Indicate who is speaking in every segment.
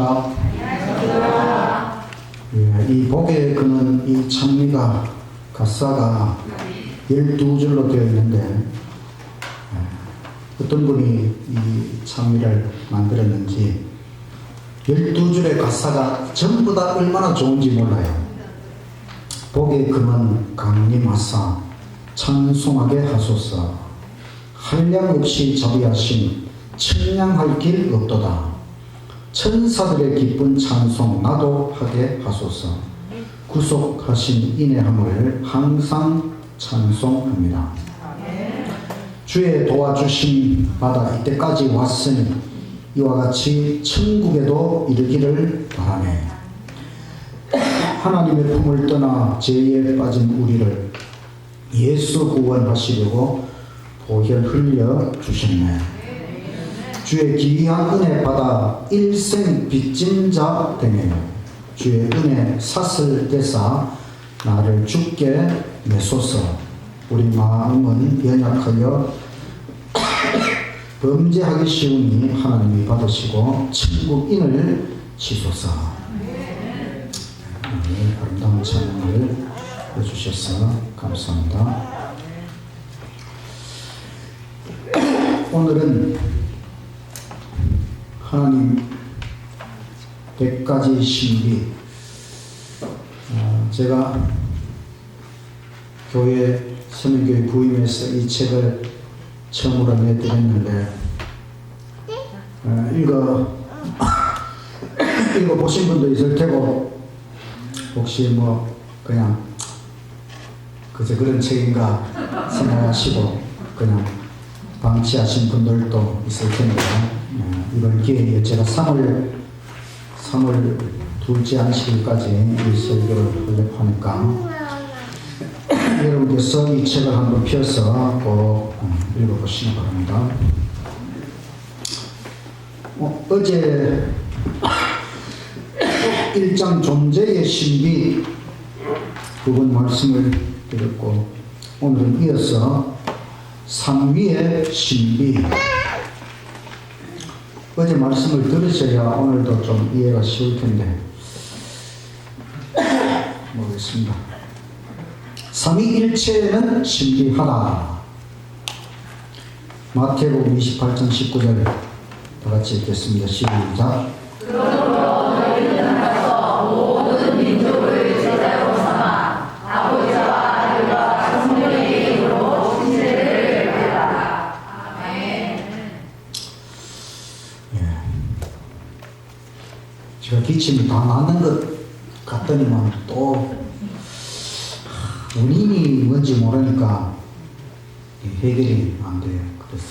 Speaker 1: 안녕하십니까? 예, 이 복에 그는 이 찬미가 가사가 12줄로 되어 있는데 어떤 분이 이 찬미를 만들었는지 12줄의 가사가 전부 다 얼마나 좋은지 몰라요. 복에 그는 강림하사 찬송하게 하소서. 한량없이 자비하심 청량할 길 없도다. 천사들의 기쁜 찬송 나도 하게 하소서. 구속하신 인내함을 항상 찬송합니다. 주의 도와주심 받아 이때까지 왔으니 이와 같이 천국에도 이르기를 바라네. 하나님의 품을 떠나 죄에 빠진 우리를 예수 구원하시려고 보혈 흘려 주셨네. 주의 기이한 은혜 받아 일생 빚진 자 되며 주의 은혜 사슬 대사 나를 주께 내소서. 우리 마음은 연약하여 범죄하기 쉬우니 하나님이 받으시고 천국인을 치소서. 아름다운 찬양을 해주셔서 감사합니다. 오늘은 하나님 100가지 신비, 제가 교회 서명교회 부임해서 이 책을 처음으로 내드렸는데 읽어보신 분도 있을 테고 혹시 뭐 그냥 그저 그런 책인가 생각하시고 그냥 방치하신 분들도 있을 텐데 이번 기회에 제가 3월 둘째 안식일까지 이 설교를 하려고 하니까 여러분께서 이 책을 한번 펴서 꼭 읽어보시기 바랍니다. 어제 1장 존재의 신비 부분 말씀을 드렸고 오늘은 이어서 삼위의 신비, 어제 말씀을 들으셔야 오늘도 좀 이해가 쉬울 텐데 모르겠습니다. 삼위일체는 신비하다. 마태복음 28장 19절 다 같이 읽겠습니다. 시작.
Speaker 2: 그러므로 너희는 가서 모든 민족을 제자로 삼아 아버지와 아들과 성령의 이름으로 진리를 받으라. 아멘.
Speaker 1: 제가 기침이 다 나는 것 같더니만 또 원인이 뭔지 모르니까 해결이 안 돼요. 그래서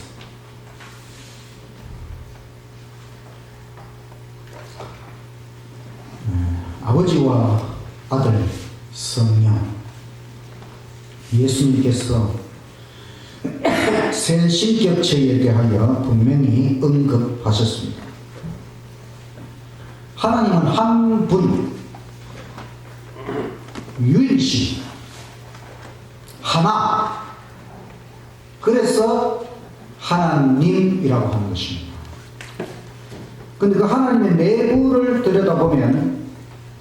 Speaker 1: 아버지와 아들 성령 예수님께서 세 신격체에 대하여 분명히 언급하셨습니다. 하나님은 한 분, 유일신, 하나. 그래서 하나님이라고 하는 것입니다. 근데 그 하나님의 내부를 들여다보면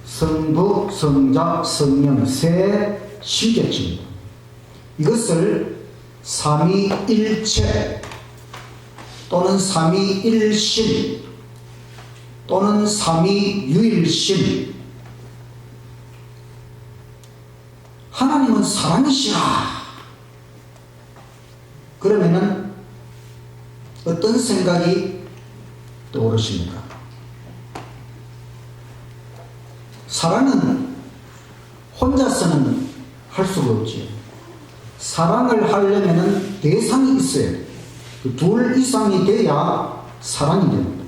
Speaker 1: 성부, 성자, 성령 세 신격체입니다. 이것을 삼위일체 또는 삼위일신 또는 삼위유일신, 하나님은 사랑이시라. 그러면은 어떤 생각이 떠오르십니까? 사랑은 혼자서는 할 수가 없지요. 사랑을 하려면은 대상이 있어야 돼요. 둘 이상이 돼야 사랑이 됩니다.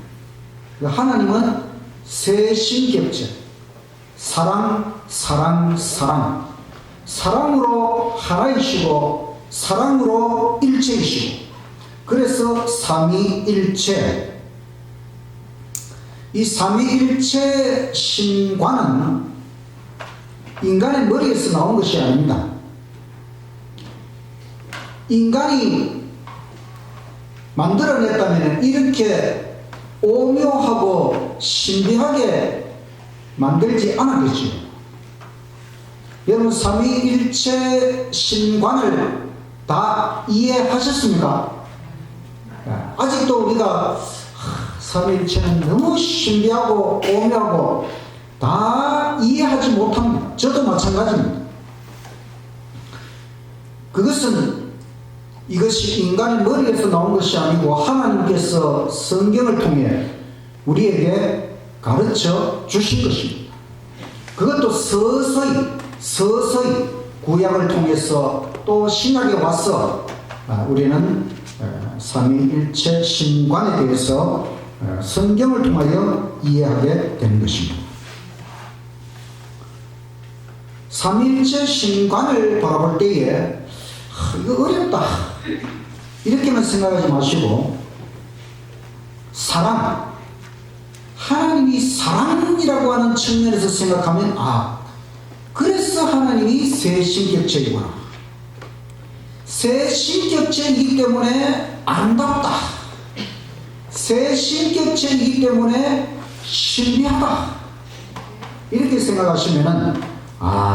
Speaker 1: 하나님은 세 신격체, 사랑, 사랑, 사랑. 사랑으로 하나이시고 사랑으로 일체이시고, 그래서 삼위일체. 이 삼위일체 신과는 인간의 머리에서 나온 것이 아닙니다. 인간이 만들어냈다면 이렇게 오묘하고 신비하게 만들지 않았겠죠. 여러분 삼위일체 신관을 다 이해하셨습니까? 아직도 우리가 삼위일체는 너무 신비하고 오묘하고 다 이해하지 못합니다. 저도 마찬가지입니다. 이것이 인간의 머리에서 나온 것이 아니고 하나님께서 성경을 통해 우리에게 가르쳐 주신 것입니다. 그것도 서서히 구약을 통해서 또 신약에 와서 우리는 삼위일체 신관에 대해서 성경을 통하여 이해하게 되는 것입니다. 삼위일체 신관을 바라볼 때에 이거 어렵다 이렇게만 생각하지 마시고 사랑, 하나님이 사랑이라고 하는 측면에서 생각하면 그래서 하나님이 세신격체이구나. 세신격체이기 때문에 아름답다. 세신격체이기 때문에 신비하다. 이렇게 생각하시면은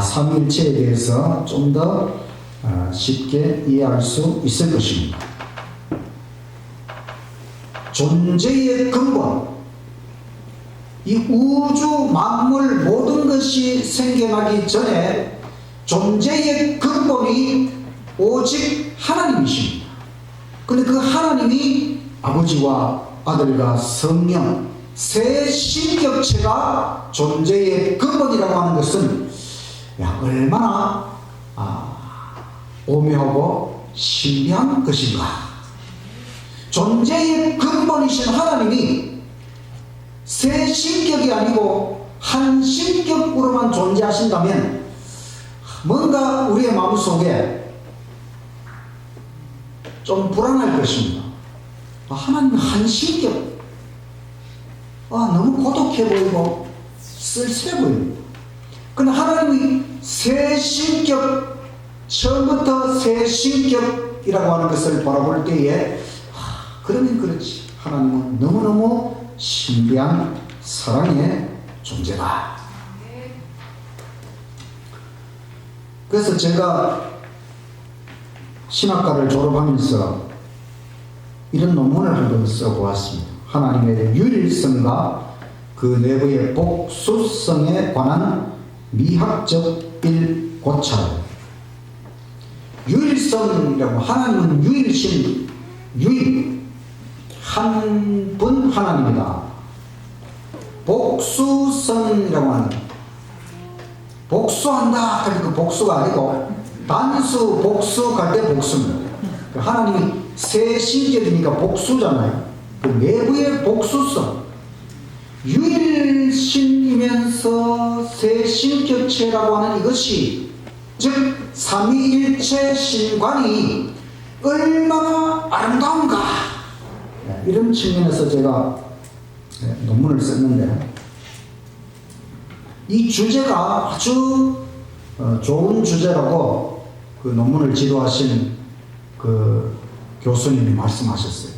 Speaker 1: 삼위일체에 대해서 좀 더 쉽게 이해할 수 있을 것입니다. 존재의 근본, 이 우주 만물 모든 것이 생겨나기 전에 존재의 근본이 오직 하나님이십니다. 그런데 그 하나님이 아버지와 아들과 성령 세 신격체가 존재의 근본이라고 하는 것은 얼마나 오묘하고 신비한 것인가. 존재의 근본이신 하나님이 세 신격이 아니고 한 신격으로만 존재하신다면 뭔가 우리의 마음속에 좀 불안할 것입니다. 하나님은 한 신격, 너무 고독해 보이고 쓸쓸해 보입니다. 그러나 하나님이 세 신격, 처음부터 세 신격이라고 하는 것을 바라볼 때에 그러면 그렇지, 하나님은 너무너무 신비한 사랑의 존재다. 그래서 제가 신학과를 졸업하면서 이런 논문을 한번 써보았습니다. 하나님의 유일성과 그 내부의 복수성에 관한 미학적 일고찰. 유일성이라고, 하나님은 유일신, 한 분 하나님이다. 복수성이라고 하는, 복수한다 할 그 복수가 아니고 단수 복수할 때 복수입니다. 하나님이 세 신격이니까 복수잖아요. 그 내부의 복수성, 유일신이면서 세 신격체라고 하는 이것이, 즉 삼위일체 신관이 얼마나 아름다운가, 이런 측면에서 제가 논문을 썼는데, 이 주제가 아주 좋은 주제라고 그 논문을 지도하신 그 교수님이 말씀하셨어요.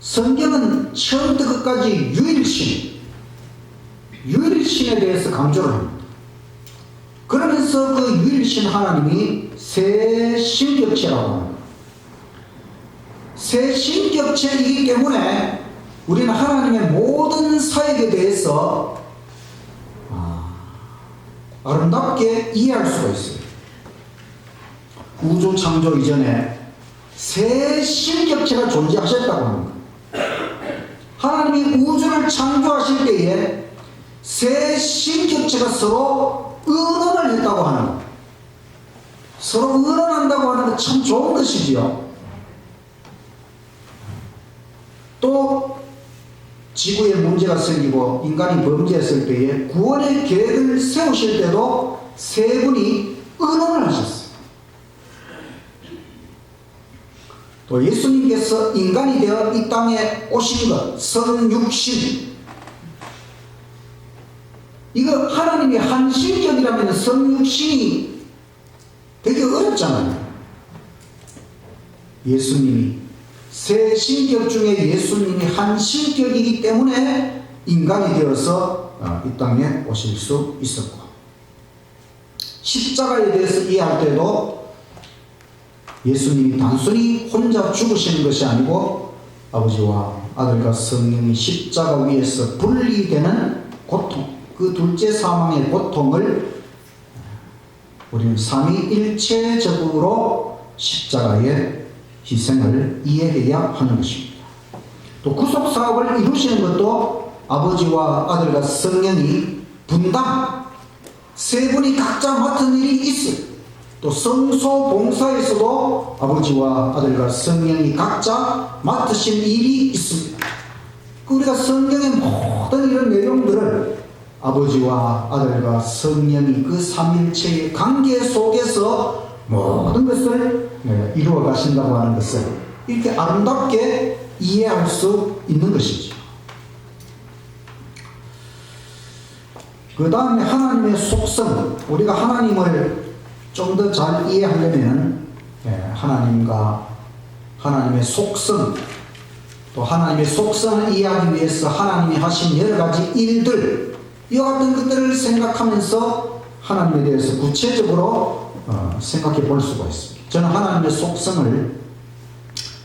Speaker 1: 성경은 처음부터 끝까지 유일신에 대해서 강조를 합니다. 그러면서 그 유일신 하나님이 세 신격체라고 합니다. 세 신격체이기 때문에 우리는 하나님의 모든 사역에 대해서 아름답게 이해할 수가 있어요. 우주 창조 이전에 세 신격체가 존재하셨다고 합니다. 하나님이 우주를 창조하실 때에 세 신격체가 서로 의논을 했다고 하는 것. 서로 의논한다고 하는 것 참 좋은 것이지요. 또 지구에 문제가 생기고 인간이 범죄했을 때에 구원의 계획을 세우실 때도 세 분이 의논을 하셨어요. 또 예수님께서 인간이 되어 이 땅에 오신 것, 성육신, 이거 하나님이 한신격이라면 성육신이 되게 어렵잖아요. 예수님이 세 신격 중에 예수님이 한 신격이기 때문에 인간이 되어서 이 땅에 오실 수 있었고, 십자가에 대해서 이해할 때도 예수님이 단순히 혼자 죽으시는 것이 아니고 아버지와 아들과 성령이 십자가 위에서 분리되는 고통, 그 둘째 사망의 고통을 우리는 삼위일체적으로 십자가의 희생을 이해해야 하는 것입니다. 또 구속사업을 이루시는 것도 아버지와 아들과 성령이 분당, 세 분이 각자 맡은 일이 있어요. 또 성소 봉사에서도 아버지와 아들과 성령이 각자 맡으신 일이 있습니다. 우리가 성경의 모든 이런 내용들을 아버지와 아들과 성령이 그 삼일체의 관계 속에서 모든 것을 이루어 가신다고 하는 것을 이렇게 아름답게 이해할 수 있는 것이죠. 그 다음에 하나님의 속성, 우리가 하나님을 좀 더 잘 이해하려면 하나님의 속성, 또 하나님의 속성을 이해하기 위해서 하나님이 하신 여러 가지 일들, 이와 같은 것들을 생각하면서 하나님에 대해서 구체적으로 생각해 볼 수가 있습니다. 저는 하나님의 속성을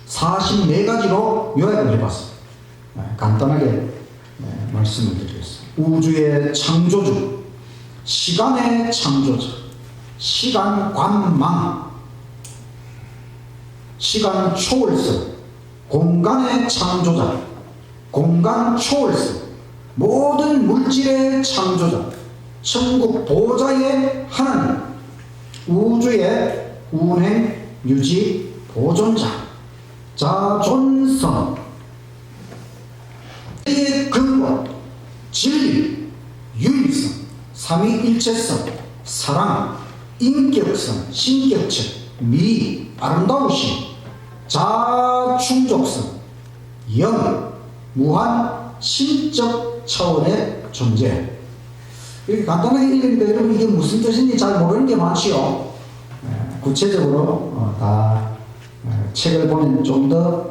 Speaker 1: 44가지로 요약을 해봤습니다. 간단하게 말씀을 드리겠습니다. 우주의 창조주, 시간의 창조자, 시간 관망, 시간 초월성, 공간의 창조자, 공간 초월성, 모든 물질의 창조자, 천국 보좌의 하나님, 우주의 운행 유지 보존자, 자존성, 의 근원, 진리, 유일성, 삼위일체성, 사랑, 인격성, 신격체, 미, 아름다우심, 자충족성, 영, 무한, 신적 차원의 존재. 이렇게 간단하게 읽으니까 여러분 이게 무슨 뜻인지 잘 모르는 게 많지요. 구체적으로 다 책을 보면 좀 더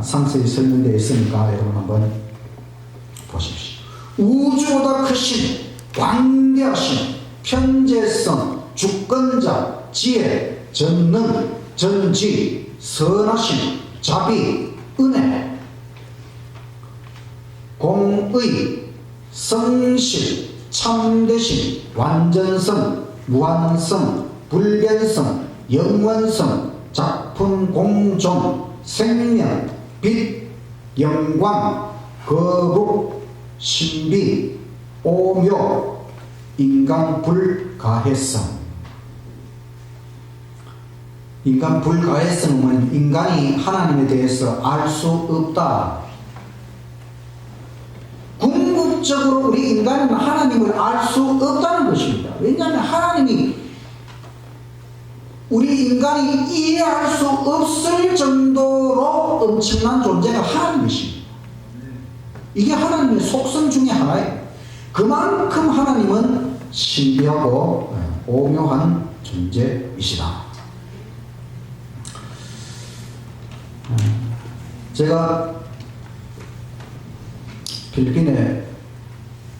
Speaker 1: 상세히 설명되어 있으니까 여러분 한번 보십시오. 우주보다 크신, 광대하신, 편재성, 주권자, 지혜, 전능, 전지, 선하심, 자비, 은혜, 공의, 성실, 참되심, 완전성, 무한성, 불변성, 영원성, 작품 공존, 생명, 빛, 영광, 거룩, 신비, 오묘, 인간 불가해성. 인간 불가해성은 인간이 하나님에 대해서 알 수 없다. 궁극적으로 우리 인간은 하나님을 알 수 없다는 것입니다. 왜냐하면 하나님이 우리 인간이 이해할 수 없을 정도로 엄청난 존재가 하나님이십니다. 이게 하나님의 속성 중에 하나예요. 그만큼 하나님은 신비하고 오묘한 존재이시다. 제가 필리핀에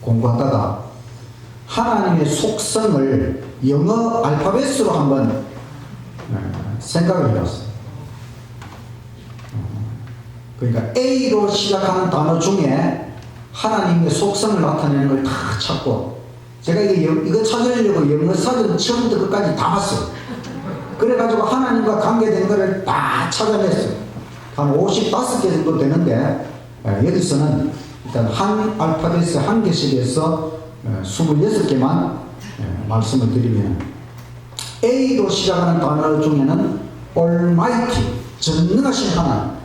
Speaker 1: 공부하다가 하나님의 속성을 영어 알파벳으로 한번 생각을 해봤어요. 그러니까 A로 시작하는 단어 중에 하나님의 속성을 나타내는 걸 다 찾고, 제가 이거 찾으려고 영어 사전 처음부터 끝까지 다 봤어요. 그래가지고 하나님과 관계된 거를 다 찾아냈어요. 한 55개 정도 되는데, 여기서는 일단 한 알파벳에 한 개씩 해서 26개만 말씀을 드리면, A로 시작하는 단어 중에는 Almighty, 전능하신 하나님,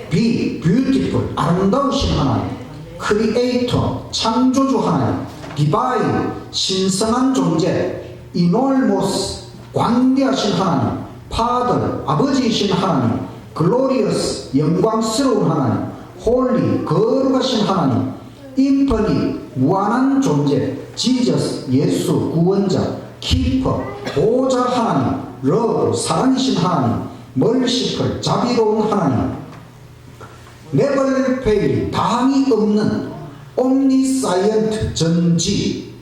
Speaker 1: B, Beautiful, 아름다우신 하나님, Creator, 창조주 하나님, Divine, 신성한 존재, Enormous, 광대하신 하나님, Father, 아버지이신 하나님, Glorious, 영광스러운 하나님, Holy, 거룩하신 하나님, Infinite, 무한한 존재, Jesus, 예수, 구원자, Keeper, 보호자 하나님, Love, 사랑이신 하나님, 멀시플, 자비로운 하나님, 네벌 페일, 다함이 없는 옴니사이언트, 전지,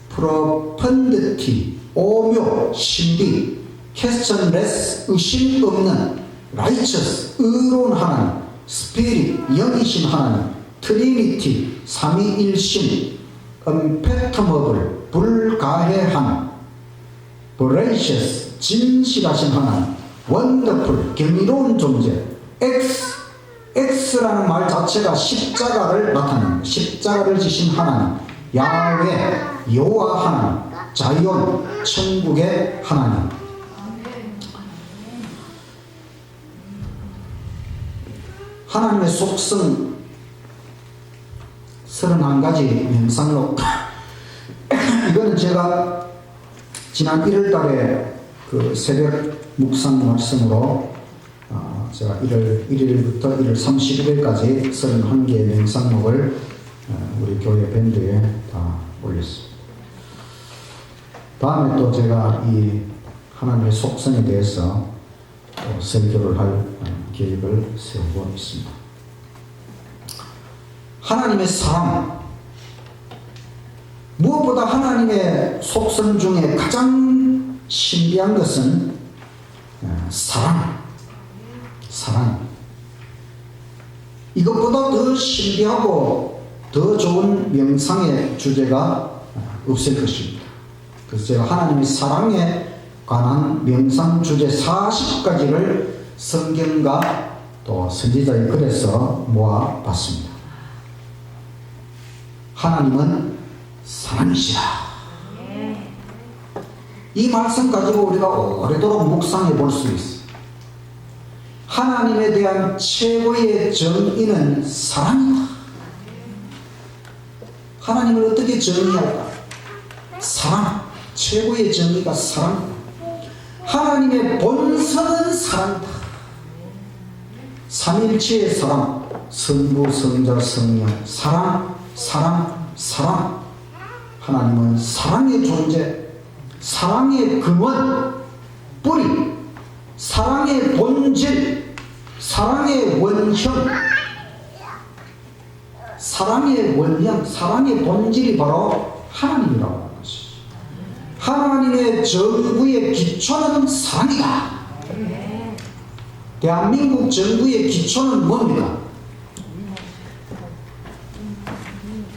Speaker 1: 프로펀드티, 오묘, 신비, 퀘스천레스, 의심 없는 라이처스, 의로운 하나님, 스피릿, 영이신 하나님, 트리니티, 삼위일신, 언패터머블, 불가해함, 버레이셔스, 진실하신 하나님, 원더풀, 경이로운 존재, X라는 말 자체가 십자가를 나타냅니다. 십자가를 지신 하나님, 야훼, 여호와 하나님, 자이온, 천국의 하나님. 하나님의 속성 31가지 명상록. 이거는 제가 지난 1월달에 그 새벽 묵상 말씀으로 제가 1월 1일부터 1월 31일까지 31개의 명상록을 우리 교회 밴드에 다 올렸습니다. 다음에 또 제가 이 하나님의 속성에 대해서 또 설교를 할 계획을 세우고 있습니다. 하나님의 사랑. 무엇보다 하나님의 속성 중에 가장 신비한 것은 사랑. 이것보다 더 신비하고 더 좋은 명상의 주제가 없을 것입니다. 그래서 제가 하나님의 사랑에 관한 명상 주제 40가지를 성경과 또 선지자의 글에서 모아봤습니다. 하나님은 사랑이시라. 이 말씀 가지고 우리가 오래도록 묵상해 볼 수 있어요. 하나님에 대한 최고의 정의는 사랑이다. 하나님을 어떻게 정의할까? 사랑. 최고의 정의가 사랑이다. 하나님의 본성은 사랑이다. 삼일체의 사랑, 성부, 성자, 성령, 사랑. 하나님은 사랑의 존재, 사랑의 근원, 뿌리, 사랑의 본질, 사랑의 원형, 사랑의 본질이 바로 하나님이라고 하는 것이죠. 하나님의 정부의 기초는 사랑이다. 대한민국 정부의 기초는 뭡니까?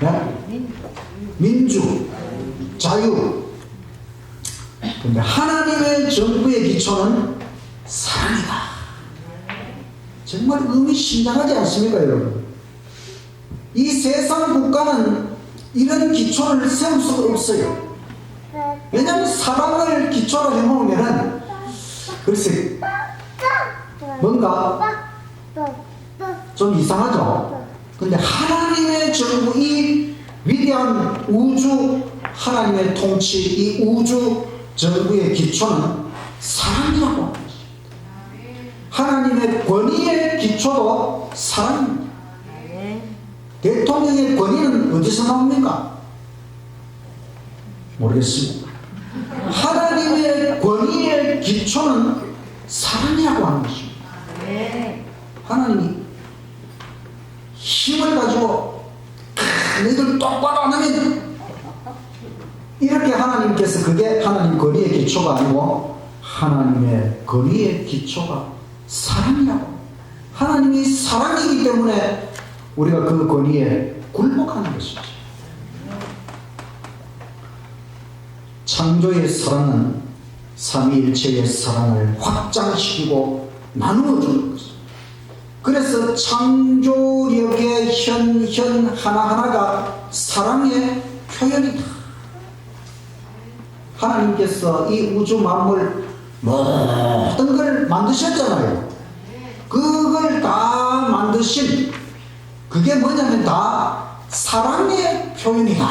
Speaker 1: 네? 민주, 자유. 근데 하나님의 정부의 기초는 사랑이다. 정말 의미심장하지 않습니까, 여러분? 이 세상 국가는 이런 기초를 세울 수가 없어요. 왜냐하면 사랑을 기초로 해놓으면은 글쎄 뭔가 좀 이상하죠. 근데 하나님의 정부, 이 위대한 우주 하나님의 통치, 이 우주 정부의 기초는 사랑이라고 합니다. 하나님의 권위의 기초도 사랑입니다. 대통령의 권위는 어디서 나옵니까? 모르겠습니다. 하나님의 권위의 기초는 사랑이라고 하는 것입니다. 하나님이 힘을 가지고 너희들 똑바로 안 하면 이렇게 하나님께서, 그게 하나님 권위의 기초가 아니고 하나님의 권위의 기초가 사랑이라고. 하나님이 사랑이기 때문에 우리가 그 권위에 굴복하는 것이죠. 창조의 사랑은 삼위일체의 사랑을 확장시키고 나누어 주는 것입니다. 그래서 창조력의 현 하나하나가 사랑의 표현이다. 하나님께서 이 우주 만물 모든 걸 만드셨잖아요. 그걸 다 만드신, 그게 뭐냐면 다 사랑의 표현이다.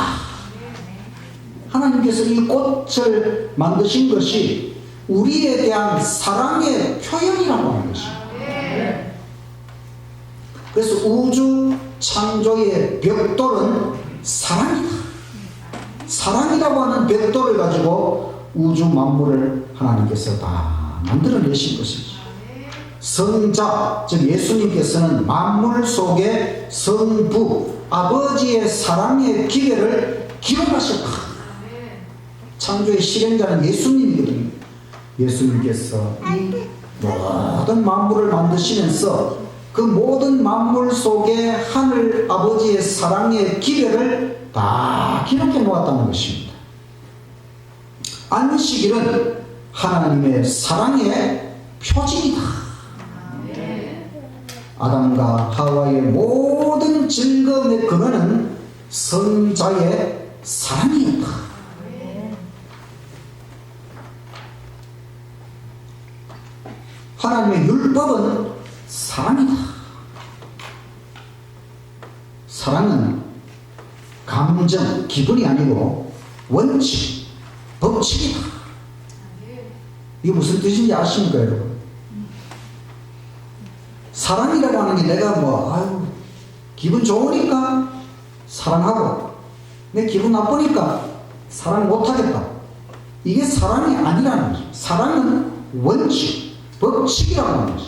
Speaker 1: 하나님께서 이 꽃을 만드신 것이 우리에 대한 사랑의 표현이라고 하는 것입니다. 그래서 우주 창조의 벽돌은 사랑이다. 사랑이라고 하는 벽돌을 가지고 우주 만물을 하나님께서 다 만들어내신 것이죠. 성자, 즉 예수님께서는 만물 속에 성부, 아버지의 사랑의 기회를 기록하셨다. 창조의 실행자는 예수님이거든요. 예수님께서 이 모든 만물을 만드시면서 그 모든 만물 속에 하늘 아버지의 사랑의 기회를 다 기록해 놓았다는 것입니다. 안식일은 하나님의 사랑의 표징이다. 아담과 하와의 모든 즐거움의 근원은 성자의 사랑이었다. 하나님의 율법은 사랑이다. 사랑은 감정, 기분이 아니고 원칙, 법칙이다. 이게 무슨 뜻인지 아십니까, 여러분? 사랑이라고 하는 게 내가 기분 좋으니까 사랑하고, 내 기분 나쁘니까 사랑 못하겠다. 이게 사랑이 아니라는 거죠. 사랑은 원칙, 법칙이라고 하는 거죠.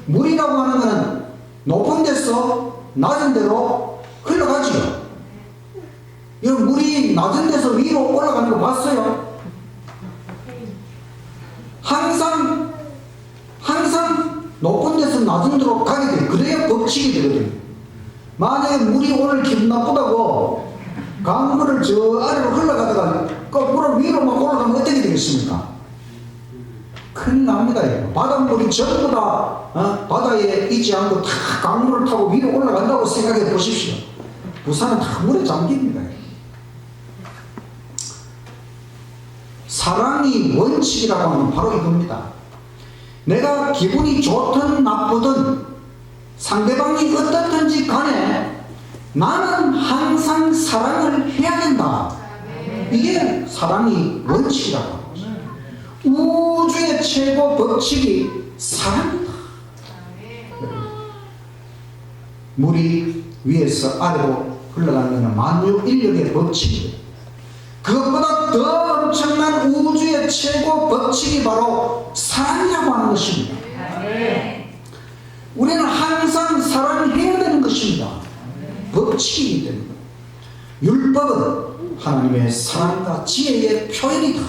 Speaker 1: 물이라고 하는 것은 높은 데서 낮은 데로 흘러가지요. 여러분, 물이 낮은 데서 위로 올라가는 거 봤어요? 항상 높은 데서 낮은 데로 가게 돼요. 그래야 법칙이 되거든요. 만약에 물이 오늘 기분 나쁘다고 강물을 저 아래로 흘러가다가 거꾸로 위로 막 올라가면 어떻게 되겠습니까? 큰일 납니다. 바닷물이 전부 다 바다에 있지 않고 다 강물을 타고 위로 올라간다고 생각해 보십시오. 부산은 다 물에 잠깁니다. 사랑이 원칙이라고 하는 바로 이겁니다. 내가 기분이 좋든 나쁘든 상대방이 어떻든지 간에 나는 항상 사랑을 해야 된다. 이게 사랑이 원칙이라고 합니다. 우주의 최고 법칙이 사랑이다. 물이 위에서 아래로 흘러가는 것은 만유인력의 법칙이에요. 그것보다 더 엄청난 우주의 최고 법칙이 바로 사랑이라고 하는 것입니다. 우리는 항상 사랑해야 되는 것입니다. 법칙이기 때문에. 율법은 하나님의 사랑과 지혜의 표현이다.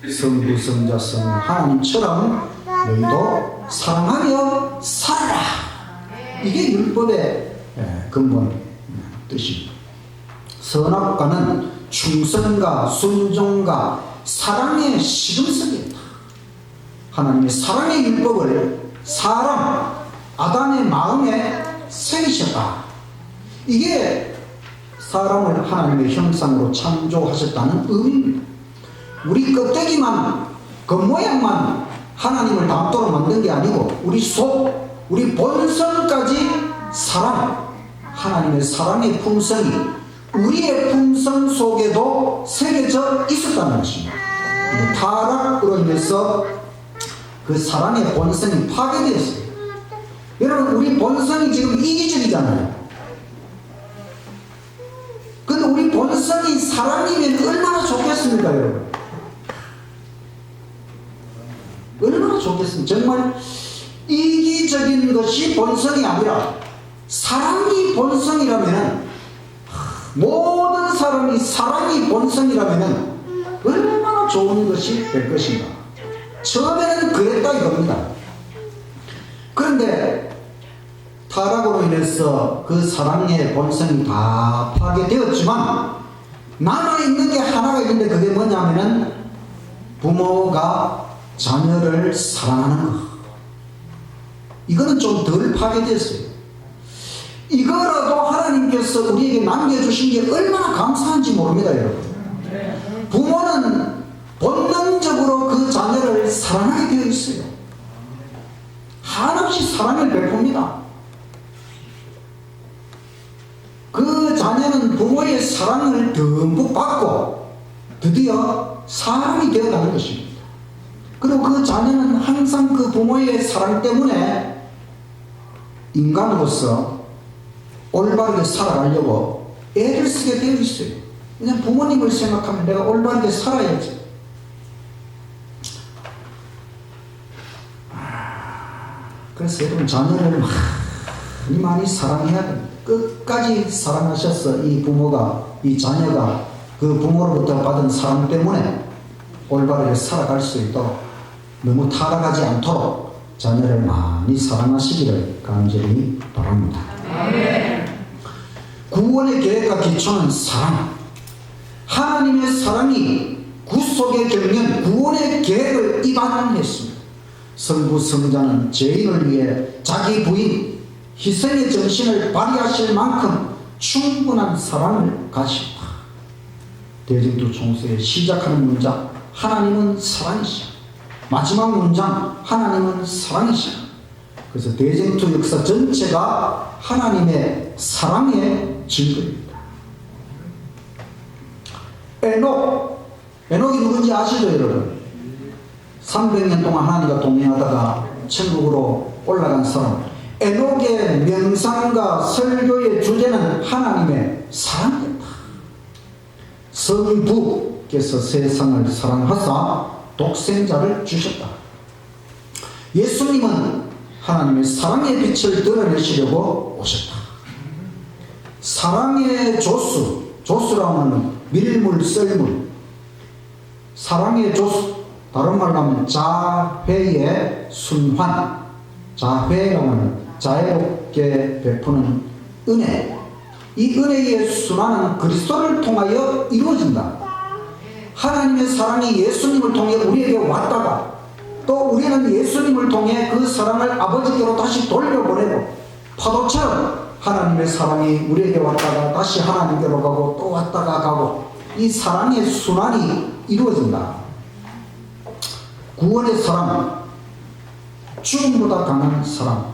Speaker 1: 성부, 성자, 성령 하나님처럼 너희도 사랑하여 살아라. 이게 율법의 근본 뜻입니다. 선악과는 충성과 순종과 사랑의 시금석이었다. 하나님의 사랑의 율법을 사람 아담의 마음에 새기셨다. 이게 사람을 하나님의 형상으로 창조하셨다는 의미입니다. 우리 껍데기만, 겉모양만 하나님을 닮도록 만든 게 아니고 우리 속, 우리 본성까지 사랑, 하나님의 사랑의 품성이 우리의 품성 속에도 새겨져 있었다는 것입니다. 타락으로 인해서 그 사랑의 본성이 파괴되었어요. 여러분, 우리 본성이 지금 이기적이잖아요. 근데 우리 본성이 사랑이면 얼마나 좋겠습니까, 여러분? 얼마나 좋겠습니까? 정말 이기적인 것이 본성이 아니라 사랑이 본성이라면, 모든 사람이 사랑이 본성이라면 얼마나 좋은 것이 될 것인가. 처음에는 그랬다 이겁니다. 그런데 타락으로 인해서 그 사랑의 본성이 다 파괴되었지만 남아있는 게 하나가 있는데 그게 뭐냐면은 부모가 자녀를 사랑하는 것. 이거는 좀 덜 파괴됐어요. 이거라도 하나님께서 우리에게 남겨주신 게 얼마나 감사한지 모릅니다, 여러분. 부모는 본능적으로 그 자녀를 사랑하게 되어 있어요. 한없이 사랑을 베풉니다. 그 자녀는 부모의 사랑을 듬뿍 받고 드디어 사람이 되어가는 것입니다. 그리고 그 자녀는 항상 그 부모의 사랑 때문에 인간으로서 올바르게 살아가려고 애를 쓰게 되어 있어요. 그냥 부모님을 생각하면 내가 올바르게 살아야지. 그래서 여러분 자녀를 많이 사랑해야 됩니다. 끝까지 사랑하셔서 이 부모가, 이 자녀가 그 부모로부터 받은 사랑 때문에 올바르게 살아갈 수 있도록, 너무 타락하지 않도록 자녀를 많이 사랑하시기를 간절히 바랍니다. 구원의 계획과 기초는 사랑. 하나님의 사랑이 구속의 경륜, 구원의 계획을 입안했습니다. 성부 성자는 죄인을 위해 자기 부인 희생의 정신을 발휘하실 만큼 충분한 사랑을 가지셨다. 대전투 총서의 시작하는 문장, 하나님은 사랑이시다. 마지막 문장, 하나님은 사랑이시다. 그래서 대전투 역사 전체가 하나님의 사랑의 증거입니다. 에녹이 누군지 아시죠, 여러분? 300년 동안 하나님과 동행하다가 천국으로 올라간 사람. 에녹의 명상과 설교의 주제는 하나님의 사랑이었다. 성부께서 세상을 사랑하사 독생자를 주셨다. 예수님은 하나님의 사랑의 빛을 드러내시려고 오셨다. 사랑의 조수라고 하면 밀물, 썰물. 사랑의 조수, 다른 말로 하면 자회의 순환. 자회라고 하면 자애롭게 베푸는 은혜. 이 은혜의 순환은 그리스도를 통하여 이루어진다. 하나님의 사랑이 예수님을 통해 우리에게 왔다가 또 우리는 예수님을 통해 그 사랑을 아버지께로 다시 돌려보내고, 파도처럼 하나님의 사랑이 우리에게 왔다가 다시 하나님께로 가고 또 왔다가 가고, 이 사랑의 순환이 이루어진다. 구원의 사랑, 죽음보다 강한 사랑,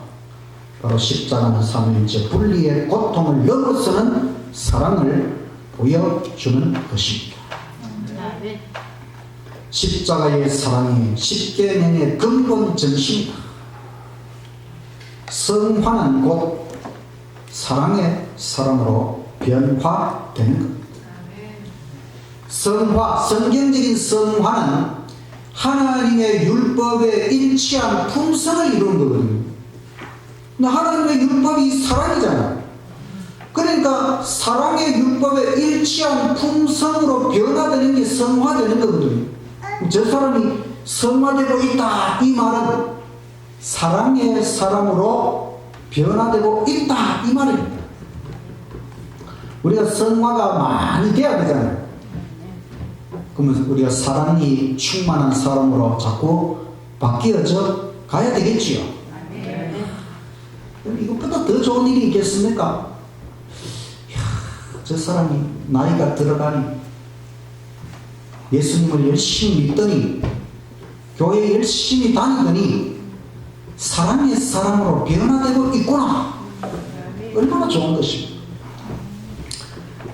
Speaker 1: 바로 십자가는 삼위일체 분리의 고통을 넘어서는 사랑을 보여주는 것입니다. 십자가의 사랑이 십계명의 근본 정신이다. 성화는 곧 사랑의 사랑으로 변화되는 겁니다. 성화, 성경적인 성화는 하나님의 율법에 일치한 품성을 이루는 거거든요. 근데 하나님의 율법이 사랑이잖아요. 그러니까 사랑의 율법에 일치한 품성으로 변화되는 게 성화되는 거거든요. 저 사람이 성화되고 있다, 이 말은 사랑의 사람으로 변화되고 있다, 이 말입니다. 우리가 성화가 많이 돼야 되잖아요. 그러면 우리가 사랑이 충만한 사람으로 자꾸 바뀌어져 가야 되겠지요. 이것보다 더 좋은 일이 있겠습니까? 이야, 저 사람이 나이가 들어가니 예수님을 열심히 믿더니 교회 열심히 다니더니 사랑의 사람으로 변화되고 있구나. 얼마나 좋은 것입니다.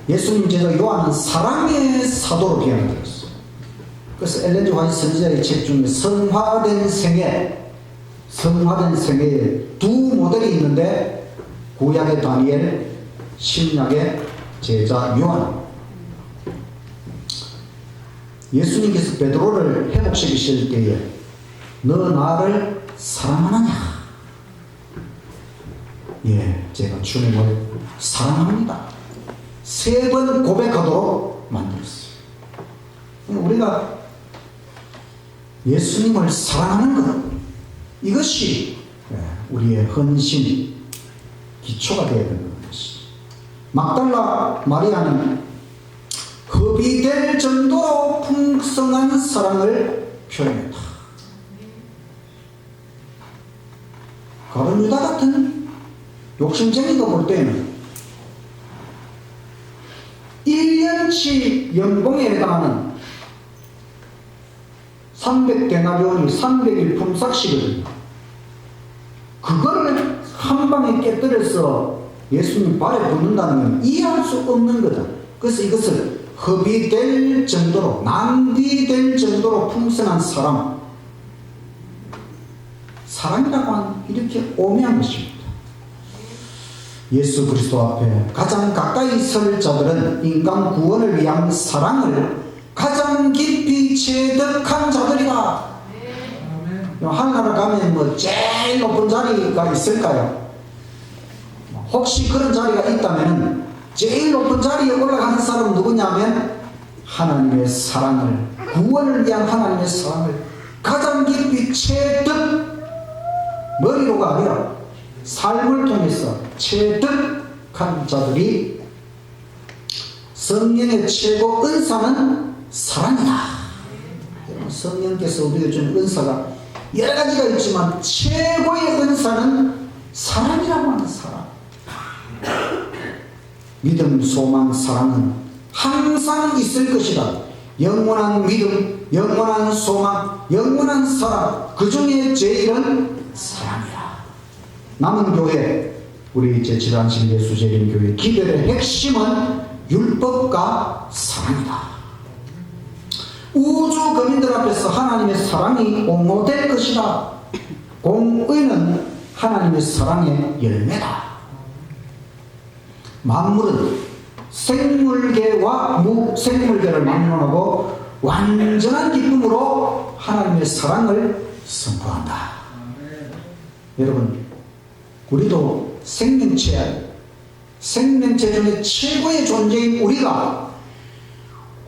Speaker 1: 예수님 제자 요한은 사랑의 사도로 변화되었어요. 그래서 엘렌 G. 화이트 선지자의 책 중에 성화된 생애에 두 모델이 있는데, 구약의 다니엘, 신약의 제자 요한. 예수님께서 베드로를 회복시키실 때에 너 나를 사랑하느냐? 예, 제가 주님을 사랑합니다. 3번 고백하도록 만들었어요. 우리가 예수님을 사랑하는 것, 이것이 우리의 헌신 기초가 되어야 되는 것이. 막달라 마리아는 허비될 정도로 풍성한 사랑을 표현했다. 가룟 유다 같은 욕심쟁이가 볼 때는 1년치 연봉에 해당하는 300데나리온이 300일 품삯이거든요. 그거를 한 방에 깨뜨려서 예수님 발에 붙는다는 건 이해할 수 없는 거다. 그래서 이것을 허비될 정도로, 낭비될 정도로 풍성한 사랑이라고 하는 이렇게 오묘한 것입니다. 예수 그리스도 앞에 가장 가까이 설 자들은 인간 구원을 위한 사랑을 가장 깊이 체득한 자들이다. 하늘나라 가면 뭐 제일 높은 자리가 있을까요? 혹시 그런 자리가 있다면 제일 높은 자리에 올라가는 사람은 누구냐면 하나님의 사랑을, 구원을 위한 하나님의 사랑을 가장 깊이 체득, 머리로가 아니라 삶을 통해서 체득한 자들이 성령의 최고 은사는 사랑이다. 성령께서 우리에게 주는 은사가 여러 가지가 있지만 최고의 은사는 사랑이라고 하는 사랑. 믿음, 소망, 사랑은 항상 있을 것이다. 영원한 믿음, 영원한 소망, 영원한 사랑, 그 중에 제일은 사랑이라. 남은 교회, 우리 제7안식 예수재림교회 기별의 핵심은 율법과 사랑이다. 우주 거민들 앞에서 하나님의 사랑이 옹호될 것이다. 공의는 하나님의 사랑의 열매다. 만물은 생물계와 무생물계를 막론하고 완전한 기쁨으로 하나님의 사랑을 선포한다. 여러분, 우리도 생명체 중에 최고의 존재인 우리가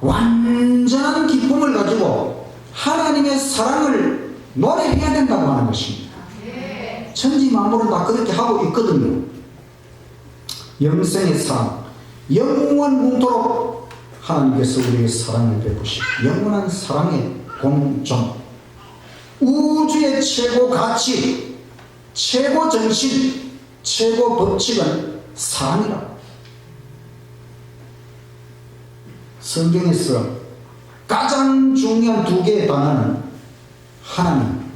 Speaker 1: 완전한 기쁨을 가지고 하나님의 사랑을 노래해야 된다고 하는 것입니다. 천지 만물은 다 그렇게 하고 있거든요. 영생의 사랑, 영원 뭉토록 하나님께서 우리에게 사랑을 베푸시고 영원한 사랑의 공존, 우주의 최고 가치, 최고 정신, 최고 법칙은 사랑이라고. 성경에서 가장 중요한 두 개의 단어는 하나님,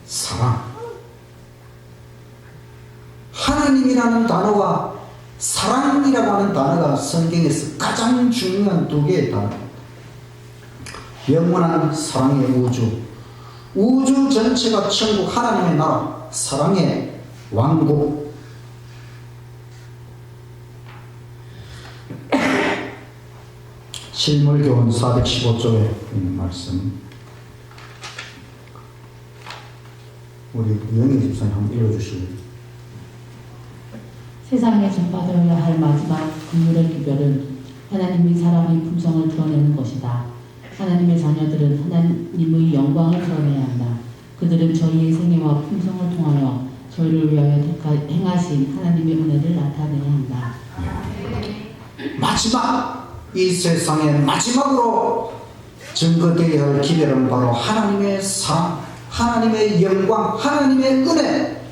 Speaker 1: 사랑. 하나님이라는 단어와 사랑이라고 하는 단어가 성경에서 가장 중요한 두 개의 단어입니다. 영원한 사랑의 우주, 우주 전체가 천국, 하나님의 나라, 사랑의 왕국. 실물교훈 415쪽에 있는 말씀, 우리 영희 집사님 한번 읽어주시고요.
Speaker 3: 세상에 전파되어야 할 마지막 긍휼의 기별은 하나님의 사랑의 품성을 드러내는 것이다. 하나님의 자녀들은 하나님의 영광을 드러내야 한다. 그들은 저희의 생애와 품성을 통하여 저희를 위하여 행하신 하나님의 은혜를 나타내야 한다.
Speaker 1: 마지막, 이 세상의 마지막으로 증거되어야 할 기별은 바로 하나님의 사랑, 하나님의 영광, 하나님의 은혜.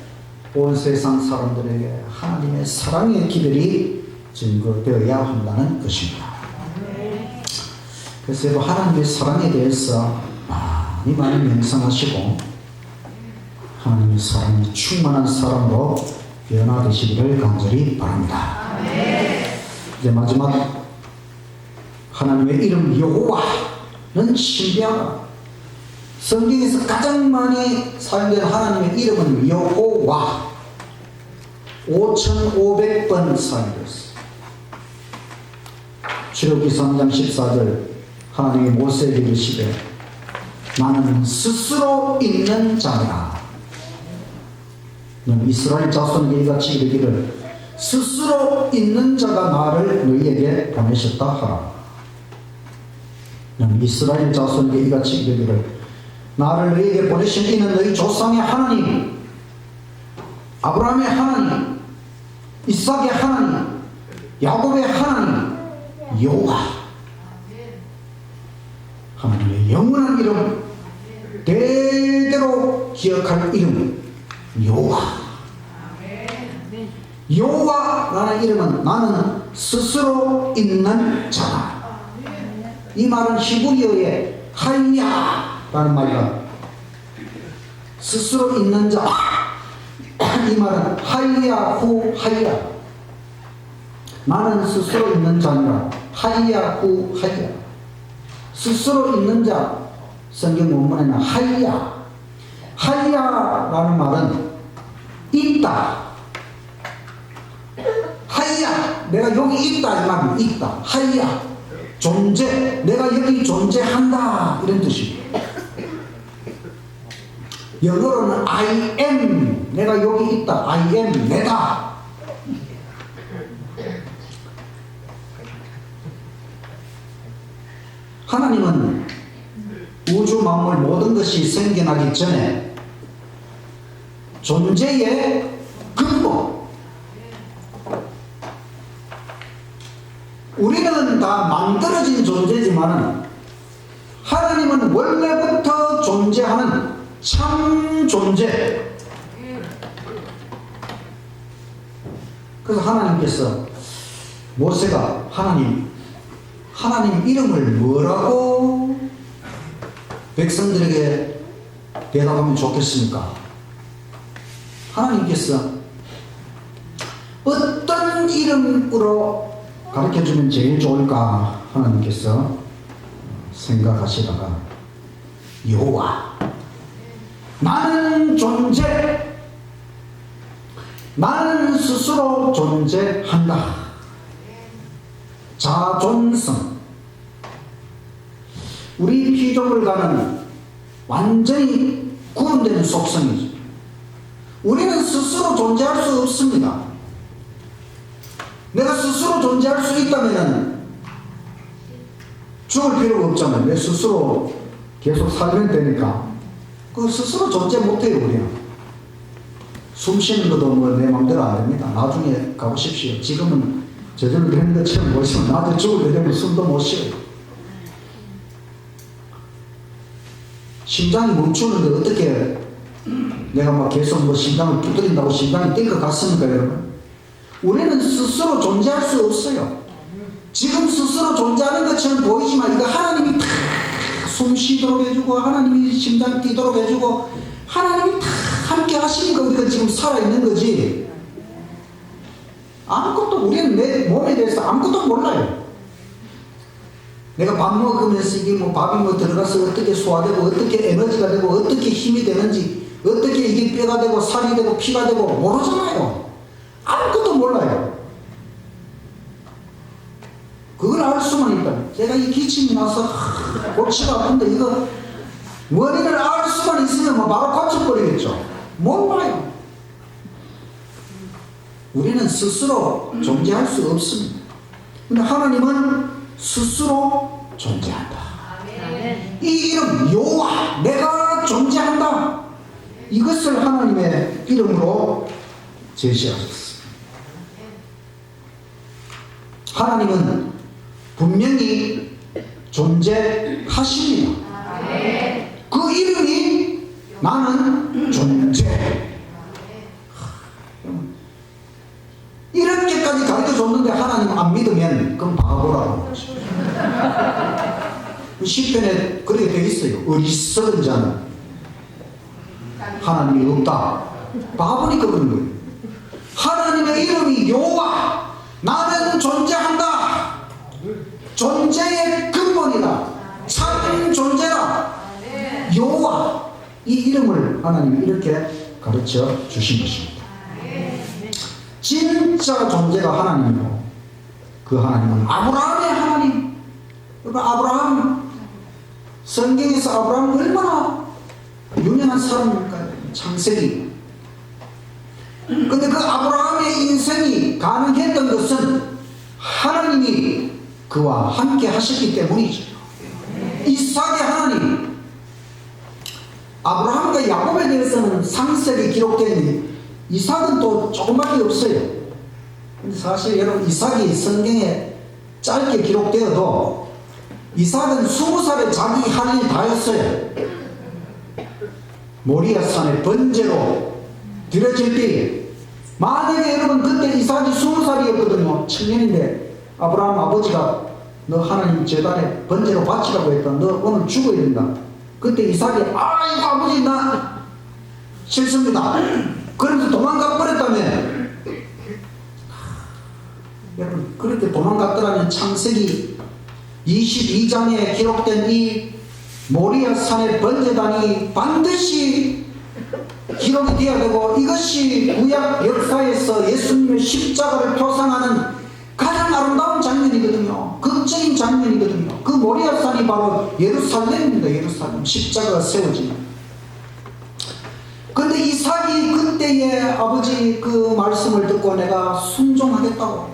Speaker 1: 온 세상 사람들에게 하나님의 사랑의 기별이 증거되어야 한다는 것입니다. 그래서 여러분, 하나님의 사랑에 대해서 많이 명상하시고 하나님의 사랑이 충만한 사람으로 변화되시기를 간절히 바랍니다. 이제 마지막, 하나님의 이름 여호와는 신비하다. 성경에서 가장 많이 사용된 하나님의 이름은 여호와. 5,500번 사용되었습니다. 출애굽기 3장 14절, 하나님이 모세에게 이르시되 나는 스스로 있는 자라. 너는 이스라엘 자손에게 이같이 이르기를 스스로 있는 자가 나를 너희에게 보내셨다 하라. 너는 이스라엘 자손에게 이같이 이르기를 나를 너희에게 보내신 이는 너희 조상의 하나님, 아브라함의 하나님, 이삭의 하나님, 야곱의 하나님 여호와. 하나님의 영원한 이름, 대대로 기억할 이름 여호와. 여호와라는 이름은 나는 스스로 있는 자다. 이 말은 히브리어의 하이야라는 말이다. 스스로 있는 자, 이 말은 하이야후 하이야. 나는 스스로 있는 자니라. 하이야후 하이야. 스스로 있는 자, 성경 원문에는 하이야. 하이야라는 말은 있다. 하이야, 내가 여기 있다 이 말은 있다. 하이야, 존재, 내가 여기 존재한다 이런 뜻입니다. 영어로는 I am, 내가 여기 있다. I am, 내다. 하나님은 우주 만물 모든 것이 생겨나기 전에 존재의 근본, 우리는 다 만들어진 존재지만 하나님은 원래부터 존재하는 참 존재. 그래서 하나님께서 모세가 하나님 이름을 뭐라고 백성들에게 대답하면 좋겠습니까? 하나님께서 어떤 이름으로 가르쳐주면 제일 좋을까 하나님께서 생각하시다가 여호와, 나는 존재, 나는 스스로 존재한다. 자존성, 우리 피조물과는 완전히 구분되는 속성이죠. 우리는 스스로 존재할 수 없습니다. 내가 스스로 존재할 수 있다면 죽을 필요가 없잖아요. 내 스스로 계속 살면 되니까. 그 스스로 존재 못해요, 우리는. 숨 쉬는 것도 뭐 내 마음대로 안 됩니다. 나중에 가보십시오. 지금은 저절로 되는 것처럼 보시면 나도 죽을 때 되면 숨도 못 쉬어요. 심장이 멈추는데 어떻게 내가 막 계속 뭐 심장을 두드린다고 심장이 뛸 것 같습니까, 여러분? 우리는 스스로 존재할 수 없어요. 지금 스스로 존재하는 것처럼 보이지만 이거 하나님이 다 숨 쉬도록 해주고 하나님이 심장 뛰도록 해주고 하나님이 다 함께 하시니까 우리가 지금 살아있는 거지. 아무것도 우리는 내 몸에 대해서 아무것도 몰라요. 내가 밥 먹으면서 이게 뭐 밥이 뭐 들어가서 어떻게 소화되고 어떻게 에너지가 되고 어떻게 힘이 되는지 어떻게 이게 뼈가 되고 살이 되고 피가 되고 모르잖아요. 아무것도 몰라요. 그걸 알 수만 있다면 제가 이 기침이 나서 골치가 아픈데 이거 원인을 알 수만 있으면 뭐 바로 고쳐버리겠죠. 몰라요. 우리는 스스로 존재할 수 없습니다. 근데 하나님은 스스로 존재한다. 이 이름 여호와, 내가 존재한다. 이것을 하나님의 이름으로 제시하셨습니다. 하나님은 분명히 존재하십니다. 그 이름이 나는 존재. 이렇게까지 가르쳐줬는데 하나님 안 믿으면 그럼 바보라고. 시편에 그렇게 되어 있어요. 어리석은 자는 하나님이 없다. 바보니까 그런 거예요. 하나님의 이름이 여호와, 나는 존재한다. 존재의 근본이다. 참 존재다. 여호와, 이 이름을 하나님이 이렇게 가르쳐 주신 것입니다. 진짜 존재가 하나님이고 그 하나님은 아브라함의 하나님. 여러분, 아브라함, 성경에서 아브라함 얼마나 유명한 사람일까요? 창세기. 근데 그 아브라함의 인생이 가능했던 것은 하나님이 그와 함께 하셨기 때문이죠. 이삭의 하나님. 아브라함과 야곱에 대해서는 상세히 기록되니 이삭은 또 조금밖에 없어요. 근데 사실 여러분, 이삭이 성경에 짧게 기록되어도 이삭은 20살에 자기 할 일 다 했어요. 모리아 산에 번제로 드려질 때, 만약에 여러분 그때 이삭이 20살이었거든요. 청년인데 아브라함 아버지가 너 하나님 제단에 번제로 바치라고 했다. 너 오늘 죽어야 된다. 그때 이삭이 아이고 아버지 나 싫습니다. 그래서 도망가 버렸다면, 여러분 그렇게 도망갔더라면 창세기 22장에 기록된 이 모리아 산의 번제단이 반드시 기록이 되어야 되고, 이것이 구약 역사에서 예수님의 십자가를 표상하는 가장 아름다운 장면이거든요. 극적인 장면이거든요. 그 모리아 산이 바로 예루살렘입니다. 예루살렘. 십자가가 세워지는. 근데 이삭이 그때의 아버지 그 말씀을 듣고 내가 순종하겠다고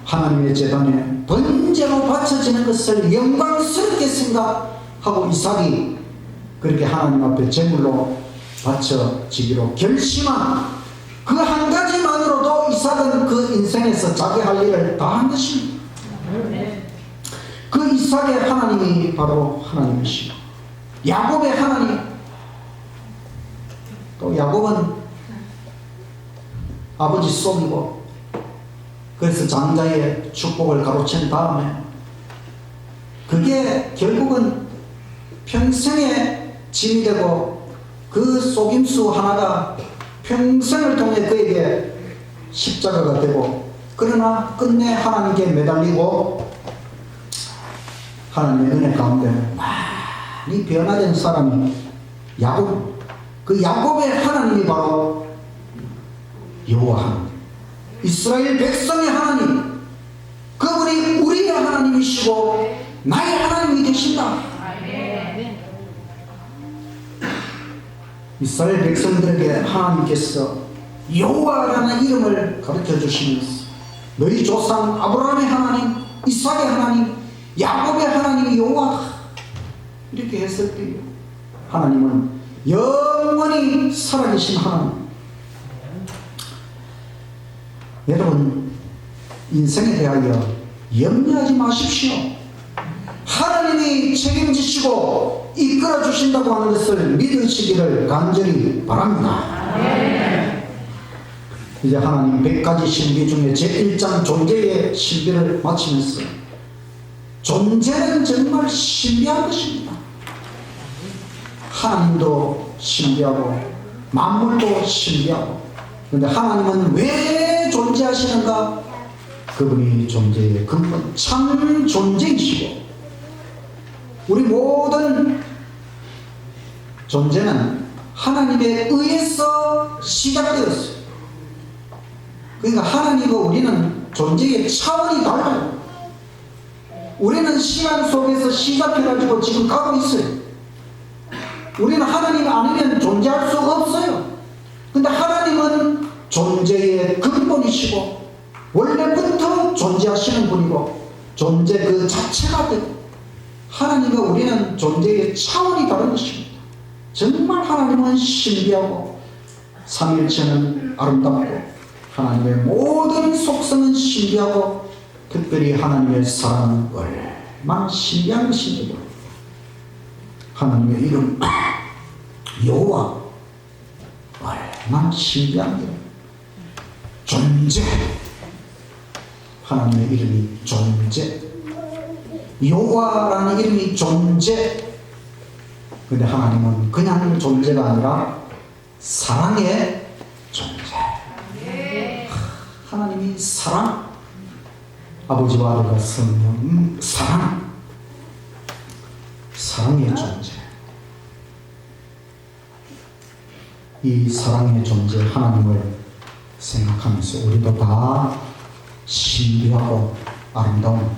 Speaker 1: 하나님의 제단에 번제로 바쳐지는 것을 영광스럽게 생각하고 이삭이 그렇게 하나님 앞에 제물로 바쳐지기로 결심한 그 한 가지만으로도 이삭은 그 인생에서 자기 할 일을 다 한 것입니다. 그 이삭의 하나님이 바로 하나님이시고 야곱의 하나님, 또 야곱은 아버지 속이고 그래서 장자의 축복을 가로챈 다음에 그게 결국은 평생의 짐이 되고 그 속임수 하나가 평생을 통해 그에게 십자가가 되고 그러나 끝내 하나님께 매달리고 하나님의 은혜 가운데 많이 변화된 사람이 야곱, 그 야곱의 하나님이 바로 여호와 하나님, 이스라엘 백성의 하나님, 그분이 우리의 하나님이시고 나의 하나님이 되신다. 이스라엘 백성들에게 하나님께서 여호와라는 이름을 가르쳐 주시면서 너희 조상 아브라함의 하나님, 이삭의 하나님, 야곱의 하나님이 여호와다 이렇게 했을 때요 하나님은 영원히 살아계신 하나님. 여러분 인생에 대하여 염려하지 마십시오. 하나님이 책임지시고 이끌어 주신다고 하는 것을 믿으시기를 간절히 바랍니다. 이제 하나님 100가지 신비 중에 제1장 존재의 신비를 마치면서 존재는 정말 신비한 것입니다. 하나님도 신비하고 만물도 신비하고, 그런데 하나님은 왜 존재하시는가? 그분이 존재의 근본 참 존재이시고 우리 모든 존재는 하나님에 의해서 시작되었어요. 그러니까 하나님과 우리는 존재의 차원이 달라요. 우리는 시간 속에서 시작해가지고 지금 가고 있어요. 우리는 하나님 아니면 존재할 수가 없어요. 근데 하나님은 존재의 근본이시고 원래부터 존재하시는 분이고 존재 그 자체가 되고 하나님과 우리는 존재의 차원이 다른 것입니다. 정말 하나님은 신비하고 삼일체는 아름답고 하나님의 모든 속성은 신비하고 특별히 하나님의 사랑은 얼마나 신비한 것인지 하나님의 이름 여호와 얼마나 신비한 이름 존재 하나님의 이름이 존재 여호와라는 이름이 존재. 근데 하나님은 그냥 존재가 아니라 사랑의 존재. 하나님이 사랑, 아버지와 아들과 성령 사랑, 사랑의 존재. 이 사랑의 존재 하나님을 생각하면서 우리도 다 신비하고 아름다운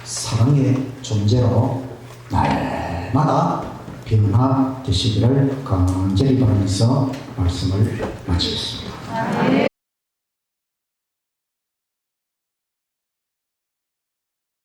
Speaker 1: 사랑의 존재로 날마다 변화되시기를 간절히 바라면서 말씀을 마치겠습니다.